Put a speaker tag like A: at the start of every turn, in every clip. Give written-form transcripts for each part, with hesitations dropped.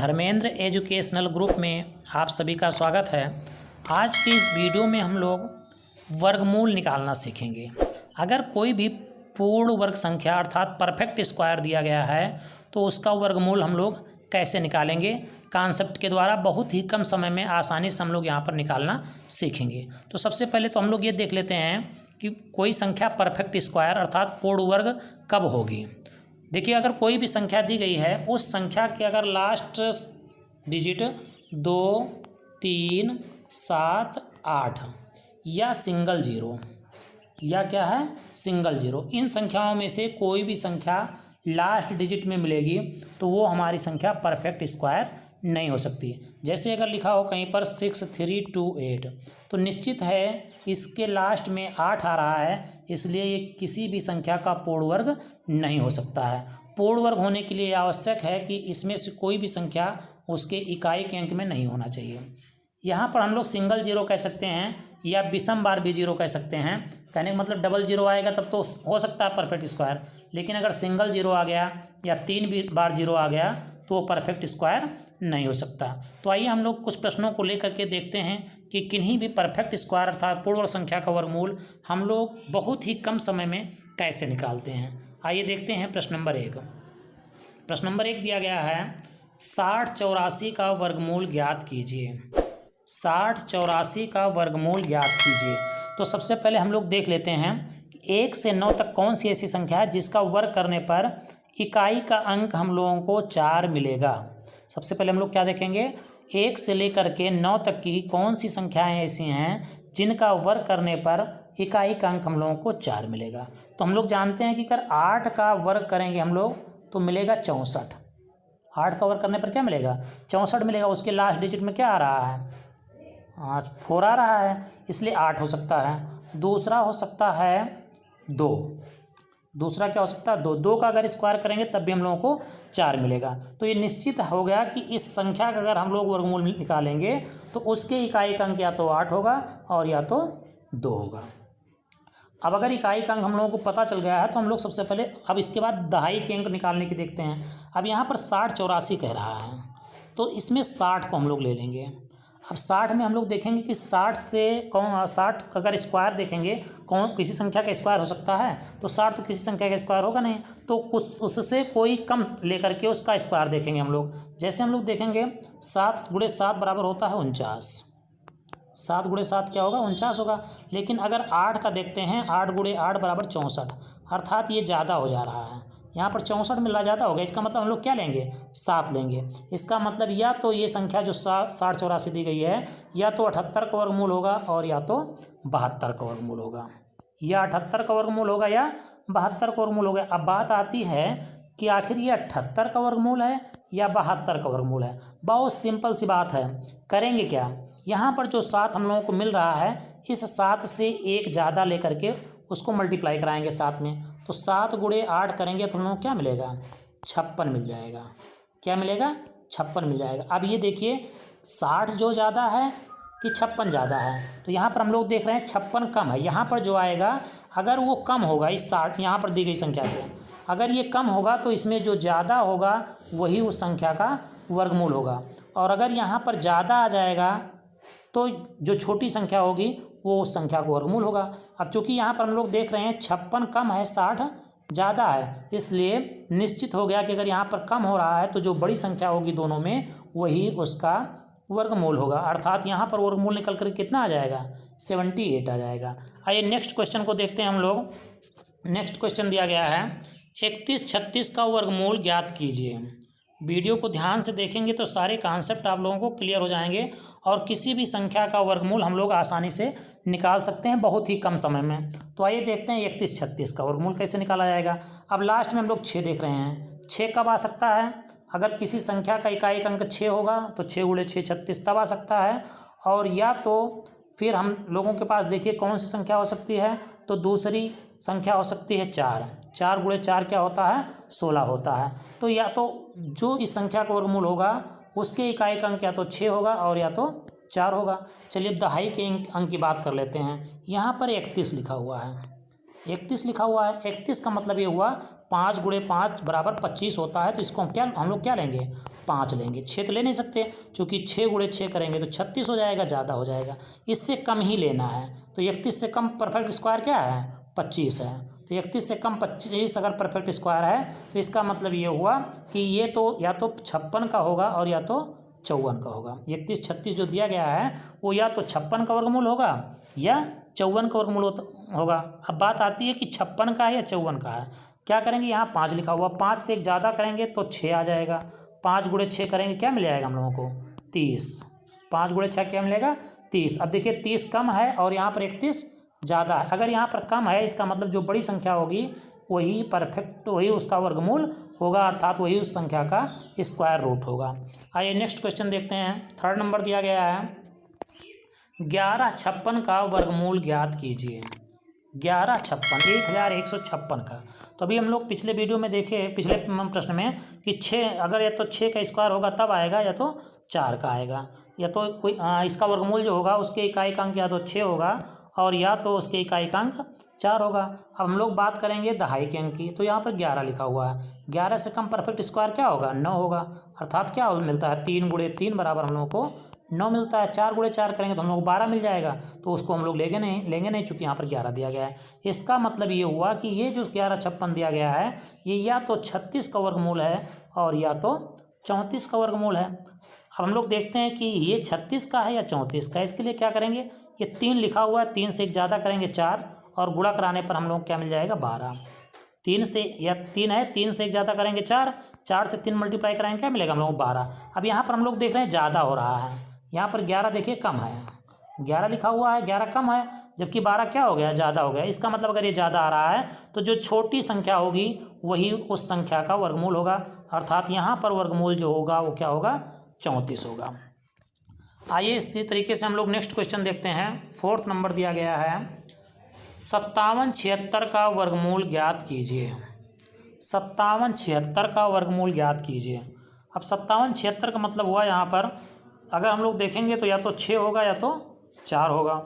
A: Dharmendra educational group में आप सभी का स्वागत है। आज की इस वीडियो में हम लोग वर्गमूल निकालना सीखेंगे। अगर कोई भी पूर्ण वर्ग संख्या अर्थात परफेक्ट स्क्वायर दिया गया है तो उसका वर्गमूल हम लोग कैसे निकालेंगे, कॉन्सेप्ट के द्वारा बहुत ही कम समय में आसानी से हम लोग यहाँ पर निकालना सीखेंगे। तो सबसे पहले तो हम लोग ये देख लेते हैं कि कोई संख्या परफेक्ट स्क्वायर अर्थात पूर्ण वर्ग कब होगी। देखिए, अगर कोई भी संख्या दी गई है, उस संख्या के अगर लास्ट डिजिट 2, 3, 7, 8 या सिंगल जीरो या क्या है सिंगल जीरो, इन संख्याओं में से कोई भी संख्या लास्ट डिजिट में मिलेगी तो वो हमारी संख्या परफेक्ट स्क्वायर नहीं हो सकती। जैसे अगर लिखा हो कहीं पर 6, 3, 2, 8 तो निश्चित है इसके लास्ट में 8 आ रहा है, इसलिए ये किसी भी संख्या का पूर्ण वर्ग नहीं हो सकता है। पूर्ण वर्ग होने के लिए आवश्यक है कि इसमें से कोई भी संख्या उसके इकाई के अंक में नहीं होना चाहिए। यहाँ पर हम लोग सिंगल जीरो कह सकते हैं या विषम बार भी जीरो कह सकते हैं। कहने का मतलब डबल जीरो आएगा तब तो हो सकता है परफेक्ट स्क्वायर, लेकिन अगर सिंगल जीरो आ गया या 3 बार जीरो आ गया तो वो परफेक्ट स्क्वायर नहीं हो सकता। तो आइए हम लोग कुछ प्रश्नों को लेकर के देखते हैं कि किन्हीं भी परफेक्ट स्क्वायर अर्थात पूर्ण वर्ग संख्या का वर्गमूल हम लोग बहुत ही कम समय में कैसे निकालते हैं। आइए देखते हैं प्रश्न नंबर 1। प्रश्न नंबर 1 दिया गया है 60 84 का वर्गमूल ज्ञात कीजिए। 60 84 का वर्गमूल ज्ञात कीजिए। तो सबसे पहले हम लोग देख लेते हैं कि 1 से 9 तक कौन सी ऐसी संख्या है जिसका वर्ग करने पर इकाई का अंक हम लोगों को 4 मिलेगा। सबसे पहले हम लोग क्या देखेंगे, 1 से लेकर के 9 तक की कौन सी संख्याएं ऐसी हैं जिनका वर्ग करने पर इकाई का अंक हम लोगों को 4 मिलेगा। तो हम लोग जानते हैं कि अगर 8 का वर्ग करेंगे हम लोग तो मिलेगा 64। 8 का वर्ग करने पर क्या मिलेगा 64 मिलेगा। उसके लास्ट डिजिट में क्या आ रहा है 4 आ रहा है, इसलिए 8 हो सकता है। दूसरा हो सकता है 2। दूसरा क्या हो सकता है 2 का अगर स्क्वायर करेंगे तब भी हम लोगों को 4 मिलेगा। तो ये निश्चित हो गया कि इस संख्या का अगर हम लोग वर्गमूल निकालेंगे तो उसके इकाई का अंक या तो 8 होगा और या तो 2 होगा। अब अगर इकाई का अंक हम लोगों को पता चल गया है तो हम लोग सबसे पहले अब इसके बाद दहाई के अंक निकालने की देखते हैं। अब यहाँ पर 60 84 कह रहा है तो इसमें 60 को हम लोग ले लेंगे। अब 60 में हम लोग देखेंगे कि 60 से 60 अगर स्क्वायर देखेंगे कौन किसी संख्या का स्क्वायर हो सकता है, तो 60 तो किसी संख्या का स्क्वायर होगा नहीं, तो उससे कोई कम लेकर के उसका स्क्वायर देखेंगे हम लोग। जैसे हम लोग देखेंगे 7 × 7 बराबर होता है 49। 7 × 7 क्या होगा 49 होगा। लेकिन अगर 8 का देखते हैं 8 × 8 बराबर 64, अर्थात ये ज़्यादा हो जा रहा है। यहाँ पर 64 मिल रहा ज़्यादा होगा, इसका मतलब हम लोग क्या लेंगे 7 लेंगे। इसका मतलब या तो ये संख्या जो 60 84 दी गई है या तो 78 का वर्गमूल होगा और या तो 72 का वर्गमूल होगा, या 78 का वर्गमूल होगा या 72 का वर्गमूल होगा। अब बात आती है कि आखिर ये 78 का वर्गमूल है या 72 का वर्गमूल है। बहुत सिंपल सी बात है, करेंगे क्या, यहाँ पर जो 7 हम लोगों को मिल रहा है इस 7 से 1 ज़्यादा लेकर के उसको मल्टीप्लाई कराएंगे 7 में, तो 7 × 8 करेंगे तो हम लोग क्या मिलेगा 56 मिल जाएगा। क्या मिलेगा 56 मिल जाएगा। अब ये देखिए 60 जो ज़्यादा है कि 56 ज़्यादा है, तो यहाँ पर हम लोग देख रहे हैं 56 कम है। यहाँ पर जो आएगा अगर वो कम होगा इस 60 यहाँ पर दी गई संख्या से, अगर ये कम होगा तो इसमें जो ज़्यादा होगा वही उस संख्या का वर्गमूल होगा। और अगर यहाँ पर ज़्यादा आ जाएगा तो जो छोटी संख्या होगी वो उस संख्या का वर्गमूल होगा। अब चूंकि यहाँ पर हम लोग देख रहे हैं 56 कम है 60 ज़्यादा है, इसलिए निश्चित हो गया कि अगर यहाँ पर कम हो रहा है तो जो बड़ी संख्या होगी दोनों में वही उसका वर्गमूल होगा। अर्थात यहाँ पर वर्गमूल निकल कर कितना आ जाएगा 78 आ जाएगा। आइए नेक्स्ट क्वेश्चन को देखते हैं हम लोग। नेक्स्ट क्वेश्चन दिया गया है 31 36 का वर्गमूल ज्ञात कीजिए। वीडियो को ध्यान से देखेंगे तो सारे कॉन्सेप्ट आप लोगों को क्लियर हो जाएंगे और किसी भी संख्या का वर्गमूल हम लोग आसानी से निकाल सकते हैं बहुत ही कम समय में। तो आइए देखते हैं 31 36 का वर्गमूल कैसे निकाला जाएगा। अब लास्ट में हम लोग 6 देख रहे हैं। 6 कब आ सकता है, अगर किसी संख्या का इकाई का अंक 6 होगा तो 6 × 6 36 तब आ सकता है। और या तो फिर हम लोगों के पास देखिए कौन सी संख्या हो सकती है, तो दूसरी संख्या हो सकती है 4। 4 × 4 क्या होता है 16 होता है। तो या तो जो इस संख्या का वर्गमूल होगा उसके इकाई का अंक या तो 6 होगा और या तो 4 होगा। चलिए अब दहाई के अंक की बात कर लेते हैं। यहाँ पर 31 लिखा हुआ है, 31 लिखा हुआ है। 31 का मतलब ये हुआ 5 गुणे 5 बराबर 25 होता है, तो इसको हम लोग क्या लेंगे, 5 लेंगे। 6 तो ले नहीं सकते, क्योंकि 6 गुणे 6 करेंगे तो 36 हो जाएगा, ज़्यादा हो जाएगा, इससे कम ही लेना है। तो 31 से कम परफेक्ट स्क्वायर क्या है, 25 है। तो 31 से कम 25 अगर परफेक्ट स्क्वायर है तो इसका मतलब ये हुआ कि ये तो या तो 56 का होगा और या तो 54 का होगा। 31 36 जो दिया गया है वो या तो 56 का वर्गमूल होगा या 54 का वर्गमूल होगा। अब बात आती है कि 56 का है या 54 का है। क्या करेंगे, यहाँ 5 लिखा हुआ, 5 से एक ज़्यादा करेंगे तो 6 आ जाएगा। 5 गुणे 6 करेंगे क्या मिल जाएगा हम लोगों को, 30। 5 गुणे 6 क्या मिलेगा, 30। अब देखिए 30 कम है और यहाँ पर 31 ज़्यादा है। अगर यहाँ पर कम है इसका मतलब जो बड़ी संख्या होगी वही परफेक्ट, वही उसका वर्गमूल होगा, अर्थात वही उस संख्या का स्क्वायर रूट होगा। आइए नेक्स्ट क्वेश्चन देखते हैं। 3rd नंबर दिया गया है, 11 56 का वर्गमूल ज्ञात कीजिए। 11 56 1156 का। तो अभी हम लोग पिछले वीडियो में देखे, पिछले प्रश्न में कि 6 अगर या तो 6 का स्क्वायर होगा तब आएगा या तो 4 का आएगा, या तो कोई इसका वर्गमूल जो होगा उसके इकाइकांक या तो 6 होगा और या तो उसके इकाइकांक 4 होगा। अब हम लोग बात करेंगे दहाई के अंक की, तो यहाँ पर 11 लिखा हुआ है। 11 से कम परफेक्ट स्क्वायर क्या होगा, 9 होगा, अर्थात क्या मिलता है, 3 गुणे 3 बराबर हम लोगों को 9 मिलता है। 4 गुणे 4 करेंगे तो हम लोग को 12 मिल जाएगा, तो उसको हम लोग लेंगे नहीं चूँकि यहाँ पर 11 दिया गया है। इसका मतलब ये हुआ कि ये जो 11 56 दिया गया है ये या तो 36 का वर्गमूल है और या तो 34 का वर्गमूल है। अब हम लोग देखते हैं कि ये 36 का है या 34 का। इसके लिए क्या करेंगे, ये 3 लिखा हुआ है, 3 से एक ज़्यादा करेंगे 4 और गुणा कराने पर हम लोग क्या मिल जाएगा, 12। 3 से या 3 है, 3 से एक ज़्यादा करेंगे 4, 4 से 3 मल्टीप्लाई कराएंगे क्या मिलेगा हम लोग को, 12। अब यहाँ पर हम लोग देख रहे हैं ज़्यादा हो रहा है, यहाँ पर 11 देखिए कम है, 11 लिखा हुआ है, 11 कम है, जबकि 12 क्या हो गया, ज़्यादा हो गया। इसका मतलब अगर ये ज़्यादा आ रहा है तो जो छोटी संख्या होगी वही उस संख्या का वर्गमूल होगा, अर्थात यहाँ पर वर्गमूल जो होगा वो क्या होगा, 34 होगा। आइए इसी तरीके से हम लोग नेक्स्ट क्वेश्चन देखते हैं। 4th नंबर दिया गया है, 57 76 का वर्गमूल ज्ञात कीजिए। 57 76 का वर्गमूल ज्ञात कीजिए। अब 57 76 का मतलब हुआ यहाँ पर अगर हम लोग देखेंगे तो या तो 6 होगा या तो 4 होगा।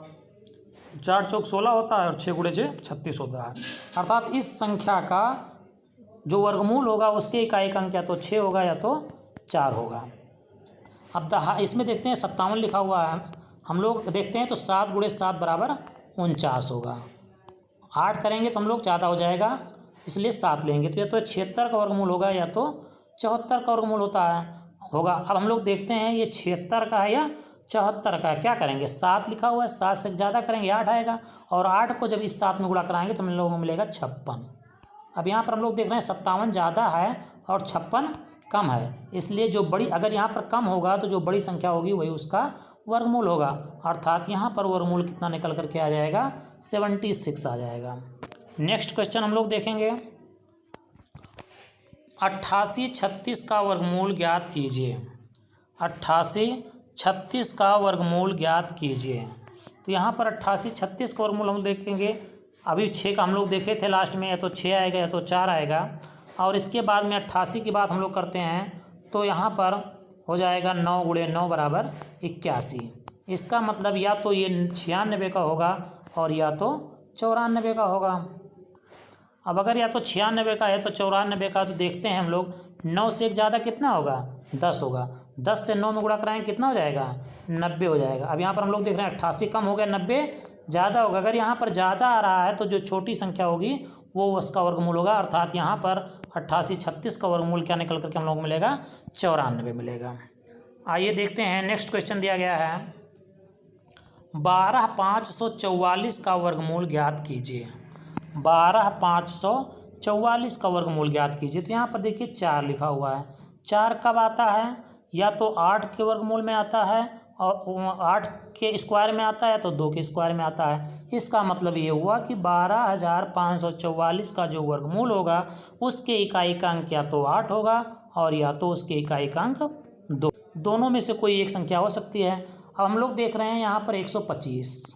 A: 4 चौक 16 होता है और 6 गुणे 6 36 होता है, अर्थात इस संख्या का जो वर्गमूल होगा उसके इकाइकांक या तो 6 होगा या तो 4 होगा। अब इसमें देखते हैं 57 लिखा हुआ है, हम लोग देखते हैं तो 7 गुणे 7 बराबर 49 होगा। 8 करेंगे तो हम लोग ज़्यादा हो जाएगा, इसलिए 7 लेंगे, तो या तो 76 का वर्गमूल होगा या तो 74 का वर्गमूल होगा। अब हम लोग देखते हैं ये 76 का है या 74 का है। क्या करेंगे, 7 लिखा हुआ है, 7 से ज़्यादा करेंगे 8 आएगा, और 8 को जब इस 7 में गुणा कराएंगे तो हम लोगों को मिलेगा 56। अब यहाँ पर हम लोग देख रहे हैं 57 ज़्यादा है और 56 कम है, इसलिए जो बड़ी, अगर यहाँ पर कम होगा तो जो बड़ी संख्या होगी वही उसका वर्गमूल होगा, अर्थात यहाँ पर वर्गमूल कितना निकल करके आ जाएगा, 76 आ जाएगा। नेक्स्ट क्वेश्चन हम लोग देखेंगे, 88 36 का वर्गमूल ज्ञात कीजिए। 88 36 का वर्गमूल ज्ञात कीजिए। तो यहाँ पर 88 36 का वर्गमूल हम देखेंगे, अभी 6 का हम लोग देखे थे लास्ट में, या तो 6 आएगा या तो 4 आएगा, और इसके बाद में 88 की बात हम लोग करते हैं तो यहाँ पर हो जाएगा 9 गुणे 9 बराबर 81। इसका मतलब या तो ये 96 का होगा और या तो 94 का होगा। अब अगर या तो 96 का है तो 94 का, तो देखते हैं हम लोग 9 से एक ज़्यादा कितना होगा, 10 होगा, 10 से 9 में गुणा कराएंगे कितना हो जाएगा, 90 हो जाएगा। अब यहाँ पर हम लोग देख रहे हैं 88 कम हो गया, 90 ज़्यादा होगा। अगर यहाँ पर ज़्यादा आ रहा है तो जो छोटी संख्या होगी वो उसका वर्गमूल होगा, अर्थात यहाँ पर 88 36 का वर्गमूल क्या निकल करके हम लोग को मिलेगा, 94 मिलेगा। आइए देखते हैं नेक्स्ट क्वेश्चन दिया गया है, 12 544 का वर्गमूल ज्ञात कीजिए। 12 544 का वर्गमूल ज्ञात कीजिए। तो यहाँ पर देखिए 4 लिखा हुआ है, 4 कब आता है, या तो 8 के वर्गमूल में आता है और 8 के स्क्वायर में आता है तो 2 के स्क्वायर में आता है। इसका मतलब ये हुआ कि 12544 का जो वर्गमूल होगा उसके इकाइकांक या तो 8 होगा और या तो उसके इकाइकांक 2, दोनों में से कोई एक संख्या हो सकती है। अब हम लोग देख रहे हैं यहाँ पर 125,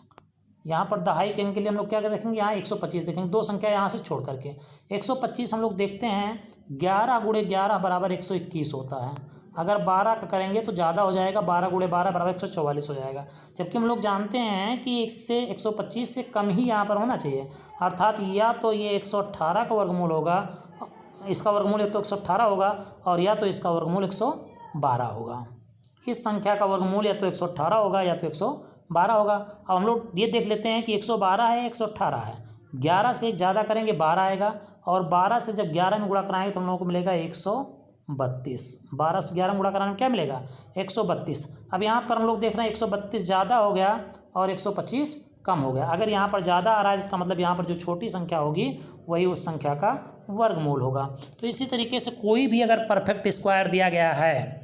A: यहाँ पर दहाई के अंक के लिए हम लोग क्या देखेंगे, यहाँ 125 देखेंगे, दो संख्या यहाँ से छोड़ करके 125 हम लोग देखते हैं 11 गुणे 11 बराबर 121 होता है, अगर 12 का करेंगे तो ज़्यादा हो जाएगा, 12 गुणे 12 बराबर 144 हो जाएगा। जबकि हम लोग जानते हैं कि 125 से कम ही यहाँ पर होना चाहिए, अर्थात या तो ये 118 का वर्गमूल होगा, इसका वर्गमूल या तो 118 होगा, और या तो इसका वर्गमूल 112 होगा। इस संख्या का वर्गमूल या तो 118 होगा या तो 112 होगा। अब हम लोग ये देख लेते हैं कि 112 है, 118 है, 11 से ज़्यादा करेंगे 12 आएगा, और 12 से जब 11 में गुणा कराएंगे तो हम लोगों को मिलेगा 132। 12 से 11 में गुणा कराने में क्या मिलेगा? 132। अब यहाँ पर हम लोग देख रहे हैं 132 ज़्यादा हो गया और 125 कम हो गया। अगर यहाँ पर ज़्यादा आ रहा है इसका मतलब यहाँ पर जो छोटी संख्या होगी वही उस संख्या का वर्गमूल होगा। तो इसी तरीके से कोई भी अगर परफेक्ट स्क्वायर दिया गया है,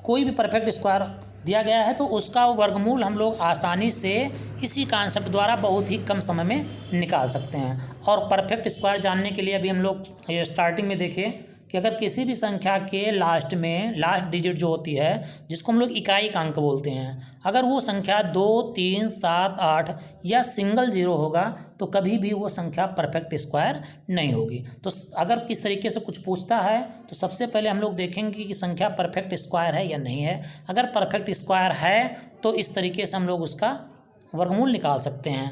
A: कोई भी परफेक्ट स्क्वायर दिया गया है तो उसका वर्गमूल हम लोग आसानी से इसी कॉन्सेप्ट द्वारा बहुत ही कम समय में निकाल सकते हैं। और परफेक्ट स्क्वायर जानने के लिए अभी हम लोग स्टार्टिंग में देखें कि अगर किसी भी संख्या के लास्ट में लास्ट डिजिट जो होती है, जिसको हम लोग इकाई का अंक बोलते हैं, अगर वो संख्या 2, 3, 7, 8 या सिंगल जीरो होगा तो कभी भी वो संख्या परफेक्ट स्क्वायर नहीं होगी। तो अगर किस तरीके से कुछ पूछता है तो सबसे पहले हम लोग देखेंगे कि संख्या परफेक्ट स्क्वायर है या नहीं है। अगर परफेक्ट स्क्वायर है तो इस तरीके से हम लोग उसका वर्गमूल निकाल सकते हैं,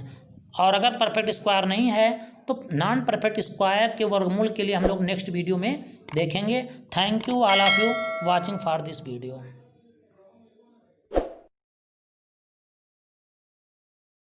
A: और अगर परफेक्ट स्क्वायर नहीं है तो नॉन परफेक्ट स्क्वायर के वर्गमूल के लिए हम लोग नेक्स्ट वीडियो में देखेंगे। Thank you all of you watching for this video.